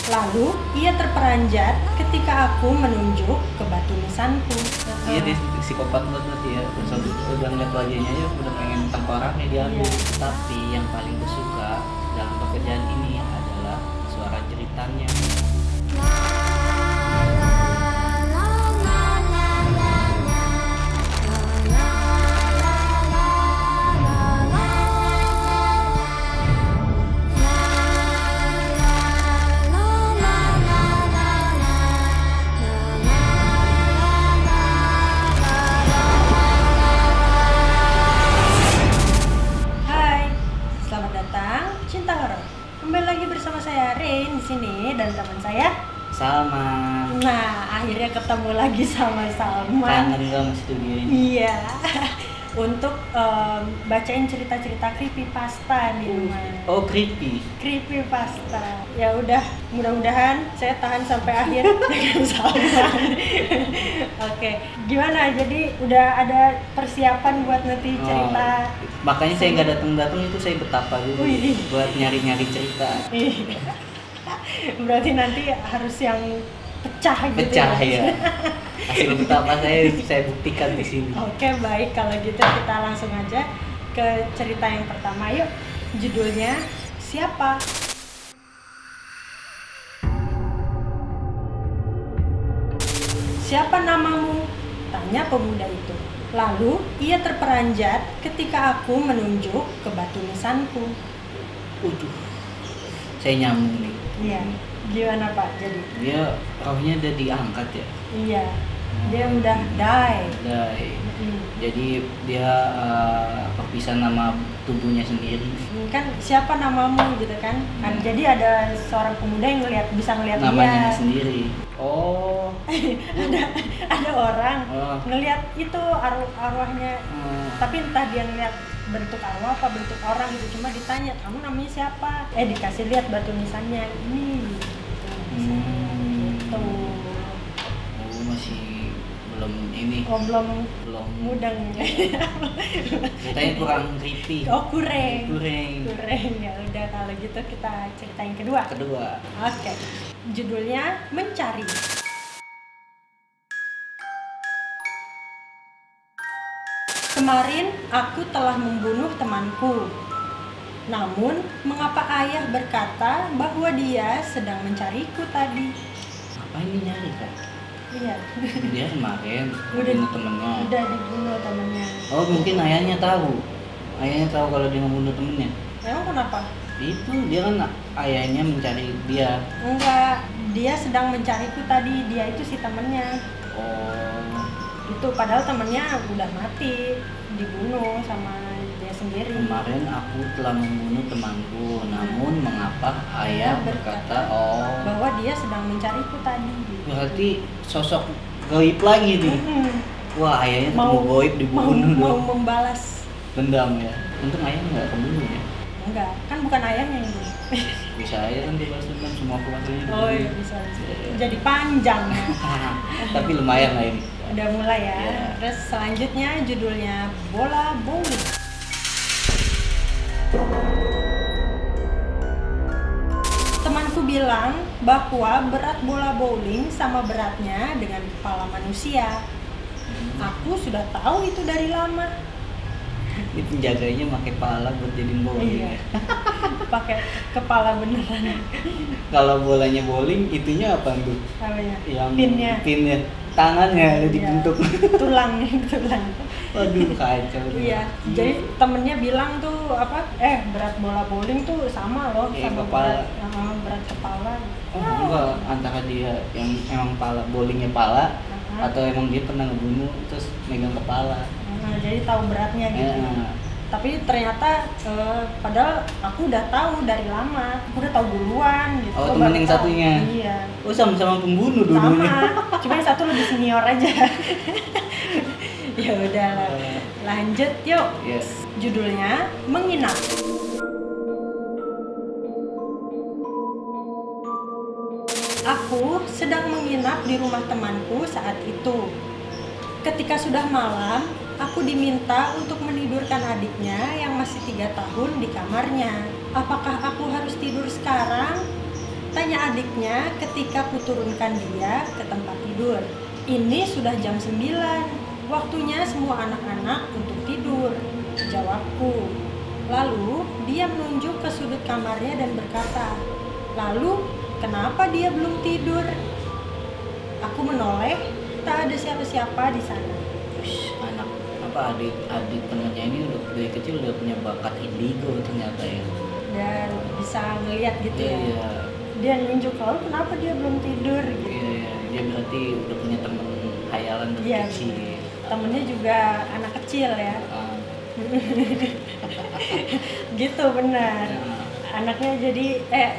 Lalu ia terperanjat ketika aku menunjuk ke batu nisanku. Iya, dia psikopat banget berarti ya. Udah ngeliat wajahnya aja udah pengen tengkoraknya diambil. Iya. Tapi yang paling gue suka dalam pekerjaan ini adalah suara ceritanya. Hai, selamat datang Cinta Horor. Kembali lagi bersama saya Rain di sini dan teman saya. Salman. Nah, akhirnya ketemu lagi sama Salman. Kangen gak sama studio ini? Iya. Untuk bacain cerita-cerita creepypasta di rumah. Oh, creepy. Creepypasta. Ya udah, mudah-mudahan saya tahan sampai akhir dengan Salman. Oke, gimana? Jadi udah ada persiapan buat nanti cerita. Makanya saya nggak datang itu saya betapa dulu Wih. buat nyari-nyari cerita. Berarti nanti harus yang pecah gitu. Pecah ya. Hasil betapa saya buktikan di sini. Oke, baik, kalau gitu kita langsung aja ke cerita yang pertama. Yuk, judulnya Siapa? Siapa namamu? Tanya pemuda itu. Lalu ia terperanjat ketika aku menunjuk ke batu nisanku. Waduh, saya nyambung nih. Iya, gimana Pak? Jadi? Dia rohnya udah diangkat ya. Iya, dia udah die. Jadi dia perpisah nama tubuhnya sendiri. Kan siapa namamu gitu kan? Kan jadi ada seorang pemuda yang bisa ngelihat Namanya dia. sendiri. Oh. ada orang Oh. ngelihat itu arwahnya. Tapi entah dia ngelihat bentuk arwah apa bentuk orang gitu, cuma ditanya kamu namanya siapa, dikasih lihat batu nisannya ini gitu. Gitu. Oh, masih belum ini. Oh, belum Belum. mudeng. Ceritanya kurang creepy. Oh, kurang Kurang. ya udah, kalau gitu kita ceritain kedua. Oke, judulnya Mencari. Kemarin aku telah membunuh temanku. Namun, mengapa ayah berkata bahwa dia sedang mencariku tadi? Apa ini nyari kan? Iya, Dia kemarin Udah. bunuh temennya. udah dibunuh temennya. Oh, mungkin ayahnya tahu. Ayahnya tahu kalau dia membunuh temennya. Emang kenapa? Itu dia kan ayahnya mencari dia. Enggak, dia sedang mencariku tadi. Dia itu si temennya. Oh, Itu padahal temennya udah mati, dibunuh sama dia sendiri. kemarin aku telah membunuh temanku. Namun mengapa ayah berkata, oh, bahwa dia sedang mencariku tadi. berarti sosok gaib lagi nih. Wah, ayahnya ketemu gaib dibunuh mau dong. membalas. Dendam ya. Untung ayahnya nggak kebunuh ya. Enggak, kan bukan ayahnya yang bunuh. Bisa aja kan dia balas dendam semua keluarganya. Oh iya, bisa. Jadi panjang ya. Tapi lumayan lah ini. Udah mulai ya. Iya. Terus selanjutnya judulnya Bola Bowling. Temanku bilang bahwa berat bola bowling sama beratnya dengan kepala manusia. Aku sudah tahu itu dari lama. Ini penjaganya pakai pala buat jadiin bowling. Iya. Pakai kepala beneran. Kalau bolanya bowling, itunya apa tuh? Apa ya? Yang Pinnya. tangannya ada Iya. dibentuk. Tulang. Waduh, kacau. Iya. Jadi temennya bilang tuh berat bola bowling tuh sama loh Iya, sama kepala. berat kepala. Oh, enggak, antara dia yang emang pala bowlingnya pala atau emang dia pernah ngebunuh terus megang kepala. Jadi tahu beratnya gitu. Ya. Tapi ternyata padahal aku udah tahu dari lama. Aku udah tahu duluan gitu. Oh, Aku temen baru yang tahu. satunya? Iya. Oh, sama-sama pembunuh Sama. dulunya. Cuma yang satu lebih senior aja. Ya udah lah. Lanjut yuk. Yes. Judulnya Menginap. Aku sedang menginap di rumah temanku saat itu. Ketika sudah malam, aku diminta untuk menidurkan adiknya yang masih 3 tahun di kamarnya. Apakah aku harus tidur sekarang? Tanya adiknya ketika kuturunkan dia ke tempat tidur. Ini sudah jam 9. Waktunya semua anak-anak untuk tidur, jawabku. Lalu dia menunjuk ke sudut kamarnya dan berkata, lalu kenapa dia belum tidur? Aku menoleh, tak ada siapa-siapa di sana. Anak apa adik temennya ini udah dari kecil udah punya bakat indigo ternyata ya. Dan bisa ngeliat gitu ya. Iya. Dia nunjuk, lalu kenapa dia belum tidur gitu. Iya, dia berarti udah punya temen hayalan dari Iya, kecil. temennya juga anak kecil ya. Ah, Gitu benar. ya. Anaknya jadi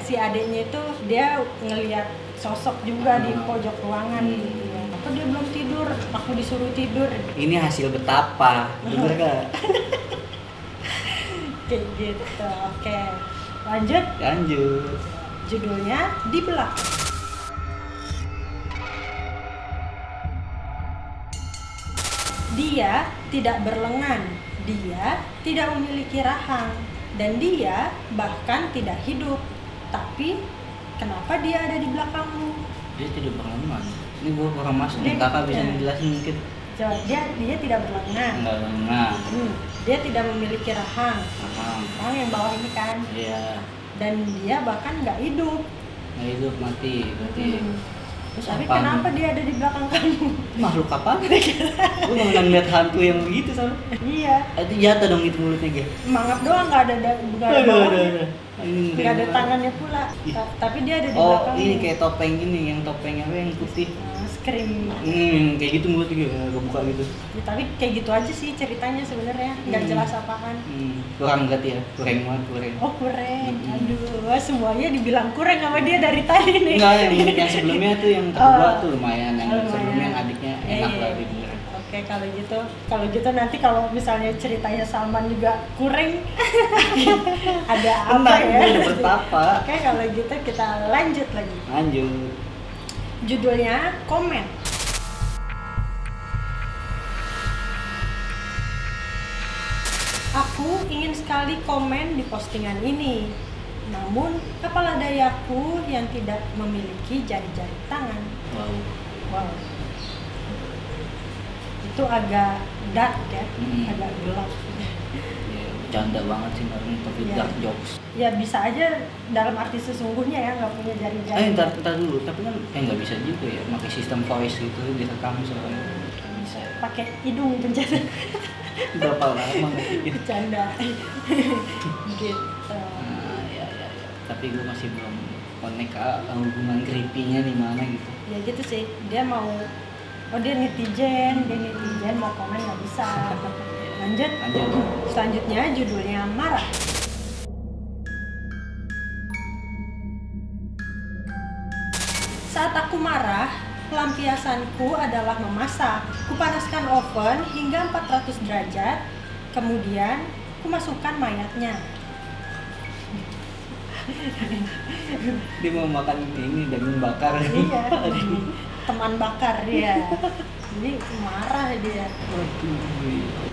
si adiknya itu dia ngelihat sosok juga di pojok ruangan gitu ya. Apa dia belum tidur? Aku disuruh tidur. Ini hasil betapa, bener gak? Kayak gitu. Oke. Lanjut. Lanjut. Judulnya Di Belakang. Dia tidak berlengan, dia tidak memiliki rahang, dan dia bahkan tidak hidup. Tapi kenapa dia ada di belakangmu? Dia tidak berlengan. Ini gua kurang masuk. Dia- Kakak bisa ya. menjelasin mungkin? Jawab, dia tidak berlengan. Enggak lengan. Dia tidak memiliki rahang. Rahang. Rahang yang bawah ini kan. Iya. Dan dia bahkan nggak hidup. Nggak hidup mati berarti. Terus Tapi apaan? kenapa dia ada di belakang kamu? Makhluk apa? Lu nggak pernah ngeliat hantu yang begitu sama? Iya. Itu jatuh dong itu mulutnya gitu. Mangap doang, nggak ada bawahnya. Nggak ada tangannya pula. Tapi dia ada di Oh, belakang. ini kayak topeng ini, yang topeng apa yang putih. Scream. Kayak gitu mulut juga, kebuka gitu. Ya, tapi kayak gitu aja sih ceritanya sebenarnya, nggak jelas apaan. Kurang berarti ya, kurang banget, kurang. Oh kurang, aduh semuanya dibilang kurang sama dia dari tadi nih. Enggak, yang sebelumnya tuh yang kedua tuh lumayan, yang lumayan. sebelumnya yang adiknya enak Iya. lah didengar. Oke, kalau gitu nanti kalau misalnya ceritanya Salman juga kurang, ada apa Tenang, ya? gue udah bertapa. Oke, kalau gitu kita lanjut lagi. Lanjut. Judulnya Komen. Aku ingin sekali komen di postingan ini. Namun, kepala dayaku yang tidak memiliki jari-jari tangan. Wow. Wow. Itu agak dark ya, agak gelap. Ya, bercanda banget sih bareng tapi Iya. dark jokes. Ya bisa aja dalam arti sesungguhnya ya, nggak punya jari-jari. Ntar dulu, tapi kan nggak bisa juga ya, pakai sistem voice gitu direkam soalnya. Nggak bisa. Pakai hidung pencet. Berapa lama nggak Bercanda. Gitu. ya. Tapi gue masih belum connect ke hubungan creepy-nya di mana gitu. Ya gitu sih, dia mau, dia netizen mau komen nggak bisa. Lanjut. Selanjutnya judulnya Marah. Saat aku marah, pelampiasanku adalah memasak. Kupanaskan oven hingga 400 derajat, kemudian kumasukkan mayatnya. Dia mau makan ini daging bakar. Iya, teman bakar dia. Jadi marah dia.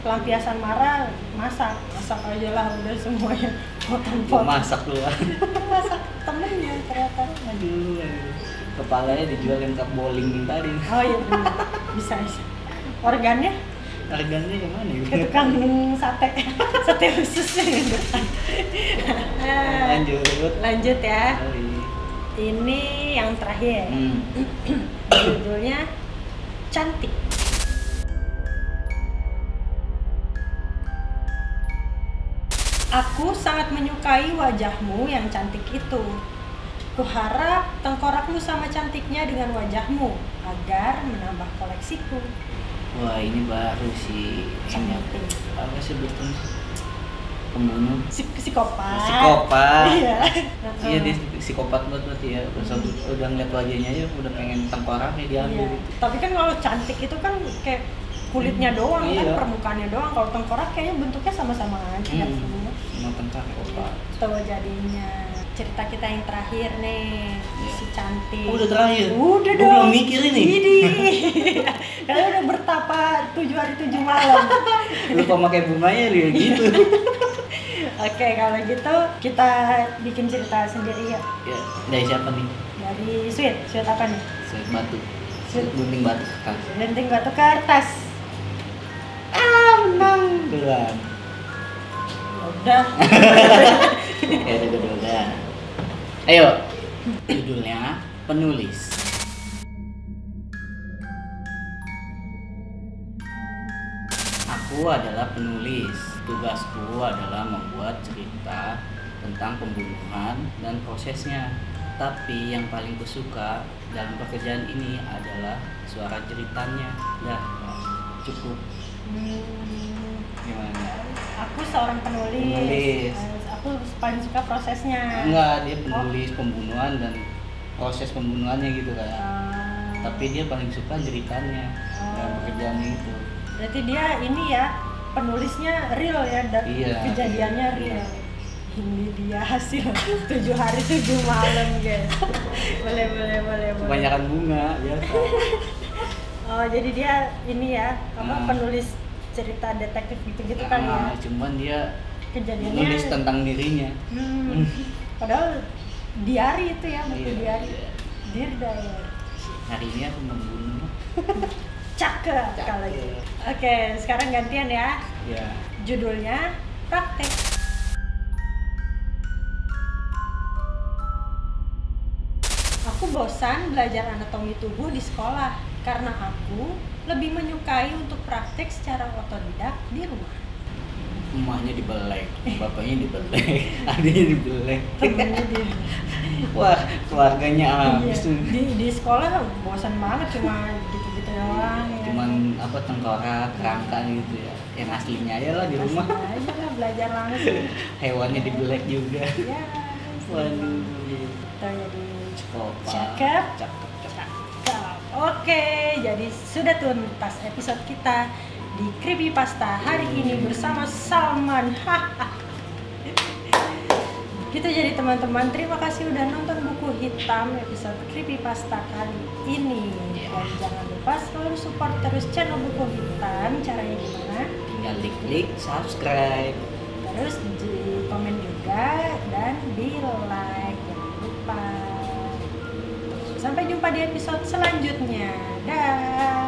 Pelampiasan marah, masak aja lah, udah semuanya potong-potong. Masak lu lah. Masak temennya ternyata. Aduh. Kepalanya dijual yang ke bowling yang tadi. Oh iya benar, bisa. Organnya Harganya yang mana ya? ke tukang sate khususnya gitu. Lanjut ya. Oh, iya. Ini yang terakhir. Judulnya Cantik. Aku sangat menyukai wajahmu yang cantik itu. Kuharap tengkorakmu sama cantiknya dengan wajahmu agar menambah koleksiku. Wah, ini baru sih. Cantik. Apa sih betul? Pembunuh. Psikopat. Psikopat. Iya. Iya, dia psikopat banget berarti ya. Udah ngeliat wajahnya aja udah pengen tengkoraknya diambil. Iya. Tapi kan kalau cantik itu kan kayak kulitnya doang kan, Iya. permukaannya doang. Kalau tengkorak kayaknya bentuknya sama-sama aja semua. Mau tengkorak. Tuh jadinya cerita kita yang terakhir nih, Iya. si cantik. Oh, udah terakhir? Udah Gua dong. belum mikir ini. Karena udah bertapa 7 hari 7 malam. Lupa pakai bunganya dia gitu. Oke, kalau gitu kita bikin cerita sendiri ya. Ya, dari siapa nih? Dari Sweet apa nih? Sweet batu. Sweet Gunting batu kertas. Gunting batu kertas. Menang duluan. Udah. Ya udah. Ayo. Judulnya penulis. Aku adalah penulis. Tugasku adalah membuat cerita tentang pembunuhan dan prosesnya. Tapi yang paling kusuka dalam pekerjaan ini adalah suara ceritanya. Dah, cukup. Gimana? Aku seorang penulis. Aku paling suka prosesnya. Enggak, dia penulis pembunuhan dan proses pembunuhannya gitu kan. Tapi dia paling suka ceritanya dalam pekerjaannya itu. Berarti dia ini ya, penulisnya real ya, dan kejadiannya real. Ini dia hasil 7 hari 7 malam guys. boleh. Kebanyakan bunga biasa. Oh, jadi dia ini ya, penulis cerita detektif gitu kan ya. Cuman dia kejadiannya nulis tentang dirinya. Padahal diary itu ya, buku diary. Dear Diary. Hari ini aku membunuh. Cakep kalau gitu. Oke, sekarang gantian ya. Ya. Judulnya praktek. Aku bosan belajar anatomi tubuh di sekolah karena aku lebih menyukai untuk praktek secara otodidak di rumah. Emaknya dibelek, bapaknya dibelek, adiknya dibelek. Temennya dia. Wah, keluarganya habis tuh. Di sekolah bosan banget, cuma gitu-gitu doang ya. Cuman apa, tengkorak, kerangka gitu ya. Yang aslinya aja lah di rumah. Asli aja lah, belajar langsung. Hewannya dibelek juga. Ya. Waduh. Kita jadi Cakep. Cakep. Oke, jadi sudah tuntas episode kita di Creepypasta hari ini bersama Salman. Gitu, jadi teman-teman, terima kasih udah nonton Buku Hitam episode Creepypasta kali ini. Dan jangan lupa selalu support terus channel Buku Hitam. Caranya gimana? Tinggal klik subscribe. Terus di komen juga dan di like, jangan lupa. Sampai jumpa di episode selanjutnya. Dah.